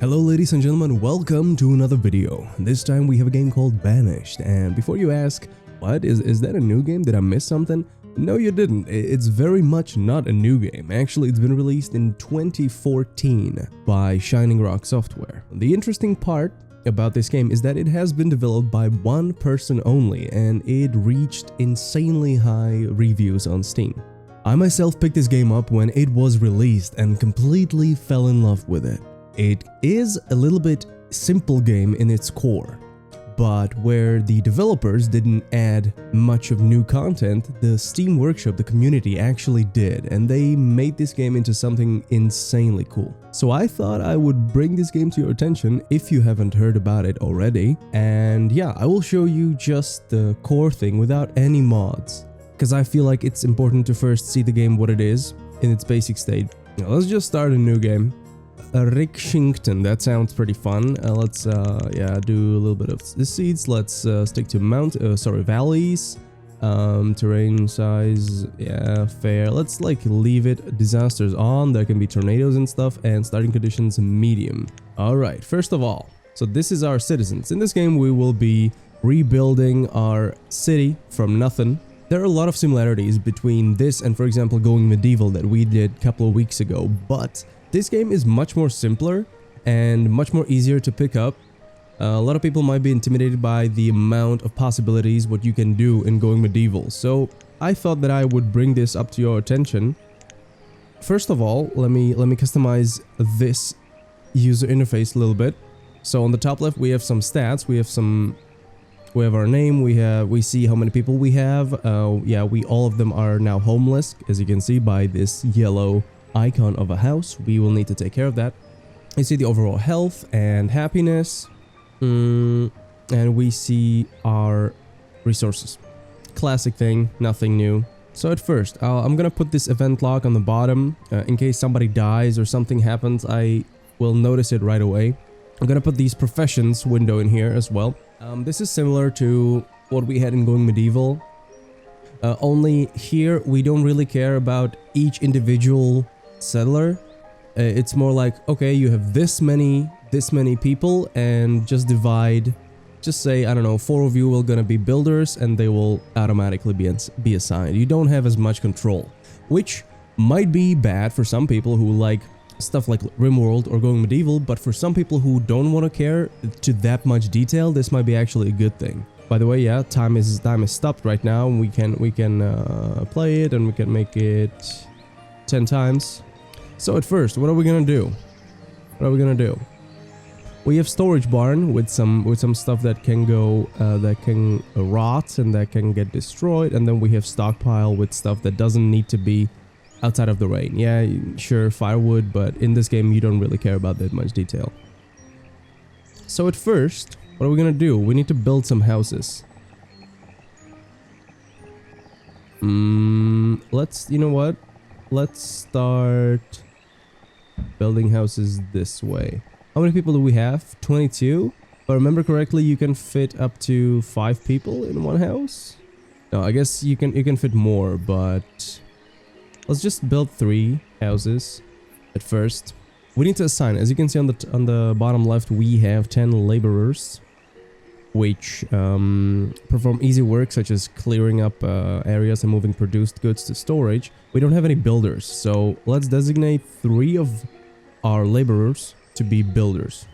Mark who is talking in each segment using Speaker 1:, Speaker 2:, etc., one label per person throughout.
Speaker 1: Hello ladies and gentlemen, welcome to another video. This time we have a game called Banished, and before you ask, what is that a new game? Did I miss something? No, you didn't. It's very much not a new game. Actually, it's been released in 2014 by Shining Rock Software. The interesting part about this game is that it has been developed by one person only, and it reached insanely high reviews on Steam. I myself picked this game up when it was released and completely fell in love with it. It is a little bit simple game in its core, but where the developers didn't add much of new content, the Steam Workshop, the community, actually did, and they made this game into something insanely cool. So I thought I would bring this game to your attention if you haven't heard about it already, and yeah, I will show you just the core thing without any mods, because I feel like it's important to first see the game what it is in its basic state. Now let's just start a new game. Rikshington, that sounds pretty fun. Let's yeah, do a little bit of the seeds. Let's stick to valleys. Terrain size, yeah, fair. Let's like leave it disasters on. There can be tornadoes and stuff, and starting conditions medium. All right, first of all, so this is our citizens. In this game we will be rebuilding our city from nothing. There are a lot of similarities between this and, for example, going medieval that we did a couple of weeks ago, but this game is much more simpler and much more easier to pick up. A lot of people might be intimidated by the amount of possibilities what you can do in going medieval. So I thought that I would bring this up to your attention. First of all, let me customize this user interface a little bit. So on the top left we have some stats. We have our name. We see how many people we have. Yeah, all of them are now homeless, as you can see by this yellow icon of a house. We will need to take care of that. You see the overall health and happiness, and we see our resources. Classic thing, nothing new. So at first, I'm gonna put this event log on the bottom in case somebody dies or something happens. I will notice it right away. I'm gonna put these professions window in here as well. This is similar to what we had in going medieval. Only here we don't really care about each individual settler. It's more like, okay, you have this many people, and just divide, just say, I don't know, 4 of you will gonna be builders and they will automatically be assigned. You don't have as much control, which might be bad for some people who like stuff like RimWorld or going medieval, but for some people who don't want to care to that much detail, this might be actually a good thing. By the way, yeah, time is stopped right now, and we can play it, and we can make it 10 times. So at first, what are we gonna do? We have storage barn with some stuff that can go that can rot and that can get destroyed, and then we have stockpile with stuff that doesn't need to be outside of the rain. Yeah, sure, firewood, but in this game you don't really care about that much detail. So at first, what are we gonna do? We need to build some houses. You know what? Let's start building houses this way. How many people do we have? 22? If I remember correctly, you can fit up to 5 people in one house? No, I guess you can fit more, but let's just build 3 houses at first. We need to assign. As you can see on the bottom left, we have 10 laborers, which perform easy work such as clearing up areas and moving produced goods to storage. We don't have any builders, so let's designate 3 of our laborers to be builders.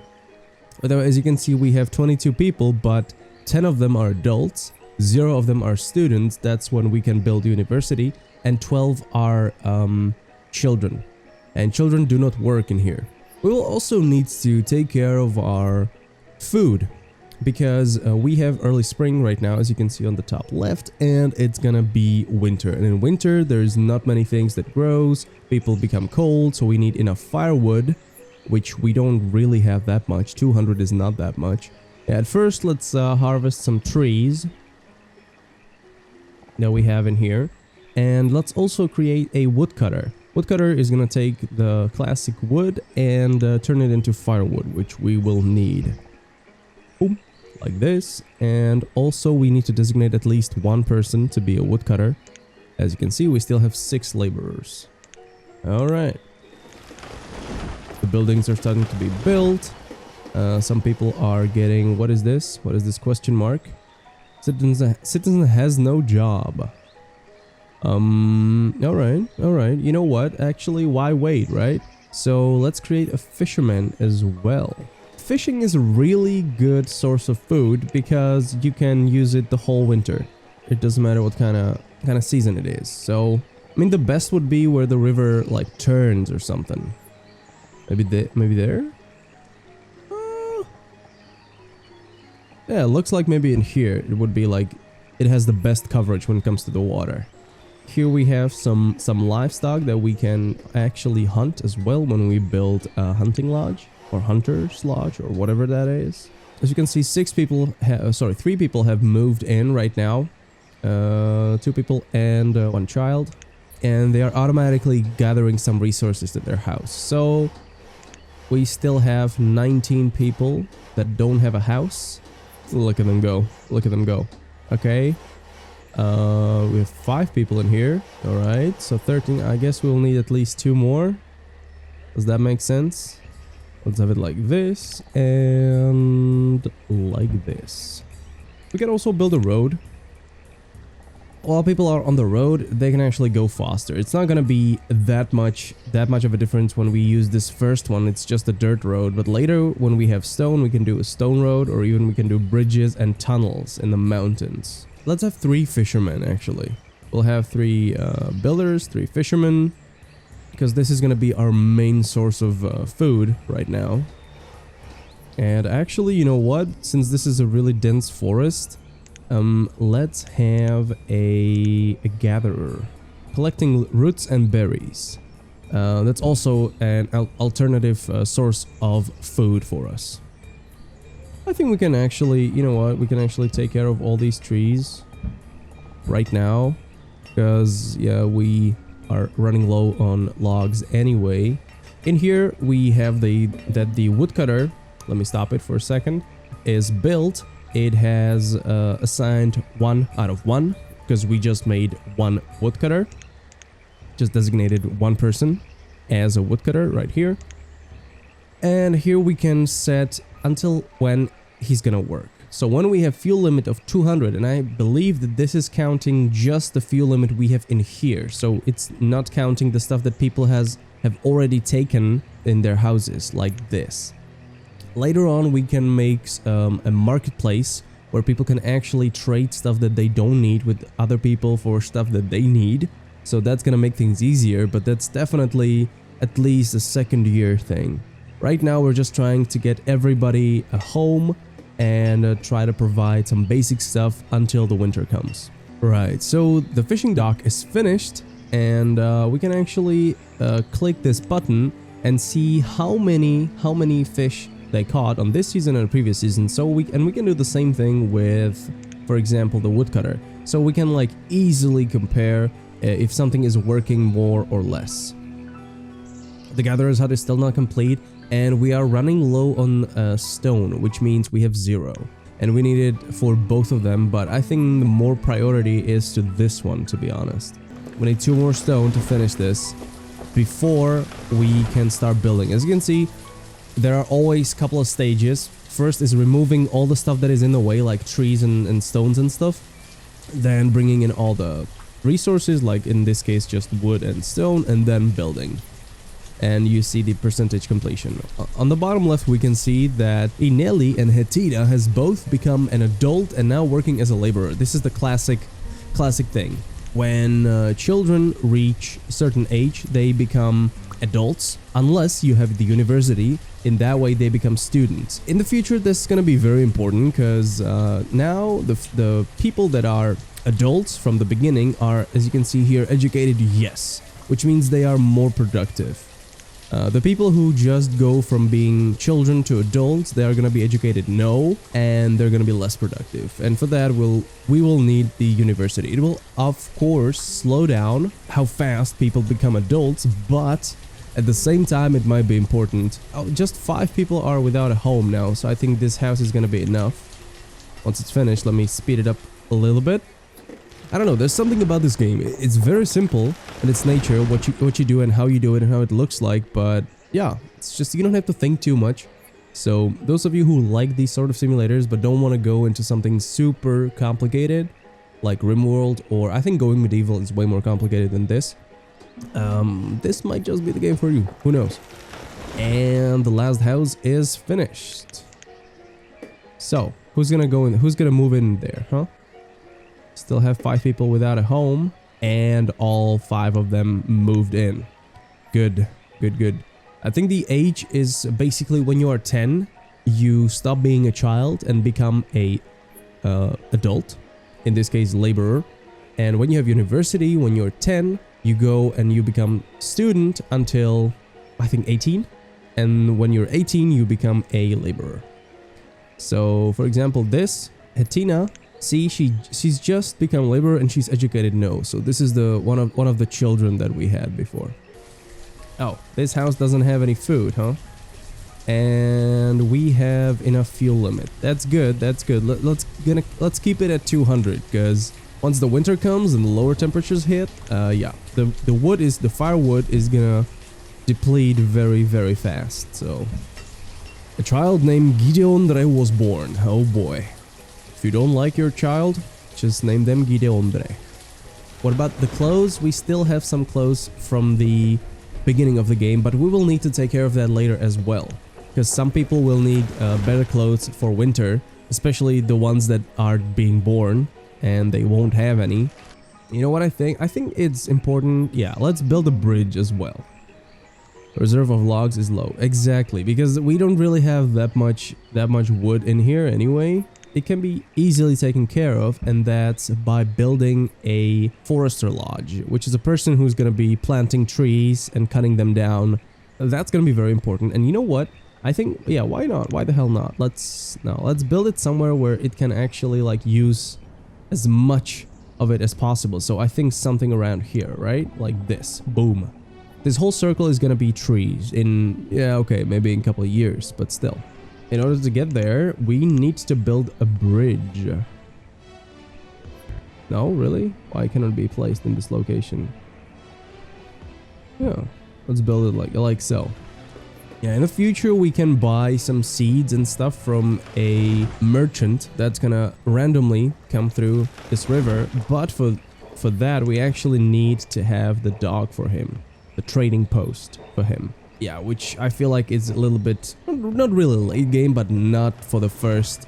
Speaker 1: Although, as you can see, we have 22 people, but 10 of them are adults, 0 of them are students. That's when we can build university, and 12 are children, and children do not work in here. We will also need to take care of our food, because we have early spring right now, as you can see on the top left, and it's gonna be winter, and in winter there's not many things that grows. People become cold, so we need enough firewood, which we don't really have that much. 200 is not that much. At first, let's harvest some trees that we have in here. And let's also create a woodcutter. Woodcutter is gonna take the classic wood and turn it into firewood, which we will need. Boom, like this. And also we need to designate at least 1 person to be a woodcutter. As you can see, we still have 6 laborers. All right. The buildings are starting to be built. Some people are getting... What is this? What is this question mark? Citizen has no job. Alright. You know what? Actually, why wait, right? So let's create a fisherman as well. Fishing is a really good source of food because you can use it the whole winter. It doesn't matter what kind of season it is. So, I mean, the best would be where the river like turns or something. Maybe there? Yeah, it looks like maybe in here it would be like it has the best coverage when it comes to the water. Here we have some livestock that we can actually hunt as well when we build a hunting lodge or hunter's lodge or whatever that is. As you can see, 3 people have moved in right now. 2 people and 1 child, and they are automatically gathering some resources to their house. So we still have 19 people that don't have a house. Look at them go. Look at them go. Okay. We have 5 people in here. Alright, so 13. I guess we'll need at least 2 more. Does that make sense? Let's have it like this and like this. We can also build a road. While people are on the road, they can actually go faster. It's not gonna be that much of a difference when we use this first one. It's just a dirt road, but later when we have stone, we can do a stone road, or even we can do bridges and tunnels in the mountains. Let's have 3 fishermen actually. We'll have 3 builders, 3 fishermen, because this is gonna be our main source of food right now. And actually, you know what? Since this is a really dense forest, let's have a gatherer collecting roots and berries. That's also an alternative source of food for us. I think we can actually, you know what, we can actually take care of all these trees right now, because yeah, we are running low on logs anyway. In here we have the woodcutter, let me stop it for a second, is built. It has assigned 1 out of 1 because we just made 1 woodcutter. Just designated 1 person as a woodcutter right here. And here we can set until when he's gonna work. So when we have fuel limit of 200, and I believe that this is counting just the fuel limit we have in here. So it's not counting the stuff that people have already taken in their houses like this. Later on, we can make a marketplace where people can actually trade stuff that they don't need with other people for stuff that they need. So that's gonna make things easier, but that's definitely at least a second year thing. Right now, we're just trying to get everybody a home and try to provide some basic stuff until the winter comes. Right, so the fishing dock is finished, and we can actually click this button and see how many fish they caught on this season and the previous season. So we can do the same thing with, for example, the woodcutter. So we can like easily compare if something is working more or less. The gatherer's hut is still not complete, and we are running low on stone, which means we have 0. And we need it for both of them, but I think the more priority is to this one, to be honest. We need 2 more stone to finish this before we can start building. As you can see, there are always a couple of stages. First is removing all the stuff that is in the way, like trees and stones and stuff. Then bringing in all the resources, like in this case just wood and stone, and then building. And you see the percentage completion. On the bottom left, we can see that Ineli and Hetida has both become an adult and now working as a laborer. This is the classic thing. When children reach a certain age, they become adults, unless you have the university. In that way, they become students. In the future, this is going to be very important, because now the people that are adults from the beginning are, as you can see here, educated, yes, which means they are more productive. The people who just go from being children to adults, they are going to be educated, no, and they're going to be less productive. And for that, we will need the university. It will, of course, slow down how fast people become adults, but at the same time, it might be important. Oh, just 5 people are without a home now, so I think this house is going to be enough. Once it's finished, let me speed it up a little bit. I don't know, there's something about this game. It's very simple in its nature, what you do and how you do it and how it looks like, but yeah, it's just you don't have to think too much. So those of you who like these sort of simulators but don't want to go into something super complicated like RimWorld, or I think Going Medieval is way more complicated than this, this might just be the game for you. Who knows? And the last house is finished. So who's gonna go in? Who's gonna move in there, huh? Still have 5 people without a home, and all 5 of them moved in. Good, good, good. I think the age is basically when you are 10, you stop being a child and become a adult, in this case laborer. And when you have university, when you're 10, you go and you become student until I think 18, and when you're 18 you become a laborer. So for example, this Hetina, see, she's just become laborer and she's educated. No, so this is the one of the children that we had before. Oh, this house doesn't have any food, huh? And we have enough fuel limit. That's good. That's good. Let's keep it at 200, because once the winter comes and the lower temperatures hit, yeah, the firewood is gonna deplete very, very fast. So a child named Gideondre was born. Oh boy. If you don't like your child, just name them Gideondre. What about the clothes? We still have some clothes from the beginning of the game, but we will need to take care of that later as well, because some people will need better clothes for winter, especially the ones that are being born and they won't have any. You know what I think? I think it's important. Yeah, let's build a bridge as well. Reserve of logs is low. Exactly, because we don't really have that much wood in here anyway. It can be easily taken care of, and that's by building a forester lodge, which is a person who's going to be planting trees and cutting them down. That's going to be very important. And you know what? I think, yeah, why not? Why the hell not? Let's build it somewhere where it can actually like use as much of it as possible. So I think something around here, right? Like this. Boom. This whole circle is going to be trees in, yeah, okay, maybe in a couple of years, but still. In order to get there, we need to build a bridge. No, really? Why cannot it be placed in this location? Yeah, let's build it like so. Yeah, in the future we can buy some seeds and stuff from a merchant that's gonna randomly come through this river. But for that, we actually need to have the dock for him, the trading post for him. Yeah, which I feel like is a little bit, not really late game, but not for the first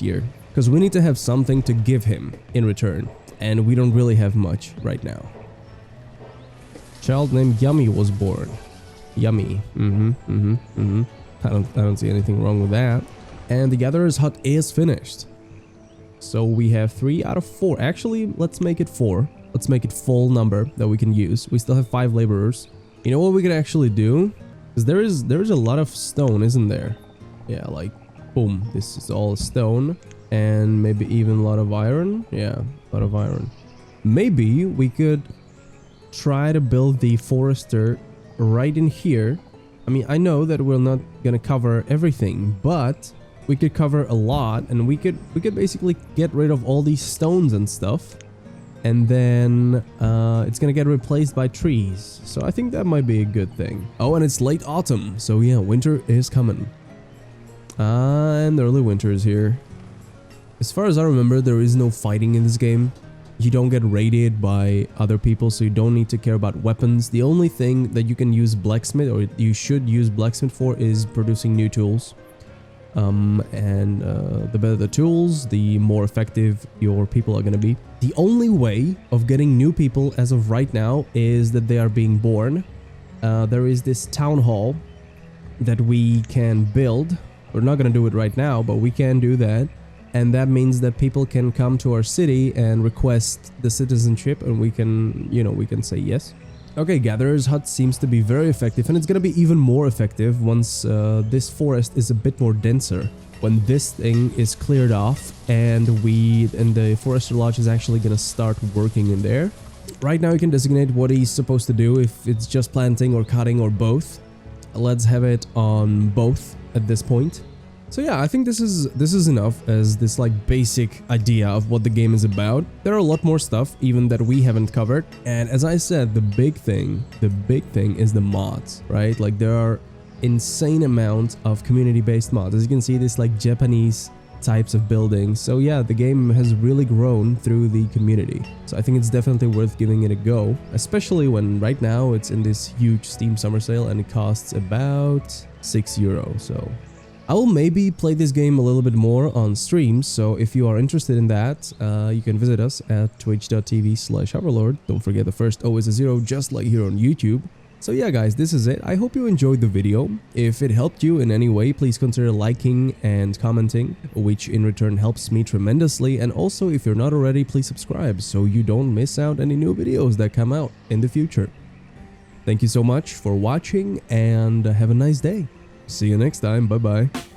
Speaker 1: year. Because we need to have something to give him in return. And we don't really have much right now. Child named Yummy was born. Yummy. I don't see anything wrong with that. And the gatherer's hut is finished. So we have 3 out of 4. Actually, let's make it 4. Let's make it full number that we can use. We still have 5 laborers. You know what we could actually do? Because there is a lot of stone, isn't there? Yeah, like, boom, this is all stone. And maybe even a lot of iron. Yeah, a lot of iron. Maybe we could try to build the forester right in here. I mean, I know that we're not gonna cover everything, but we could cover a lot, and we could basically get rid of all these stones and stuff. And then it's gonna get replaced by trees. So I think that might be a good thing. Oh, and it's late autumn, so yeah, winter is coming. And early winter is here. As far as I remember, there is no fighting in this game. You don't get raided by other people, so you don't need to care about weapons. The only thing that you can use blacksmith, or you should use blacksmith for, is producing new tools. The better the tools, the more effective your people are going to be. The only way of getting new people as of right now is that they are being born. There is this town hall that we can build. We're not going to do it right now, but we can do that. And that means that people can come to our city and request the citizenship, and we can, you know, we can say yes. Okay, Gatherer's Hut seems to be very effective, and it's gonna be even more effective once this forest is a bit more denser. When this thing is cleared off and the Forester Lodge is actually gonna start working in there. Right now you can designate what he's supposed to do, if it's just planting or cutting or both. Let's have it on both at this point. So yeah, I think this is enough as this like basic idea of what the game is about. There are a lot more stuff even that we haven't covered. And as I said, the big thing is the mods, right? Like there are insane amount of community-based mods. As you can see, this like Japanese types of buildings. So yeah, the game has really grown through the community. So I think it's definitely worth giving it a go, especially when right now it's in this huge Steam summer sale and it costs about €6. So I will maybe play this game a little bit more on streams, so if you are interested in that, you can visit us at twitch.tv/hoverlord. Don't forget the first O is a 0, just like here on YouTube. So yeah guys, this is it. I hope you enjoyed the video. If it helped you in any way, please consider liking and commenting, which in return helps me tremendously. And also, if you're not already, please subscribe so you don't miss out any new videos that come out in the future. Thank you so much for watching and have a nice day. See you next time. Bye bye.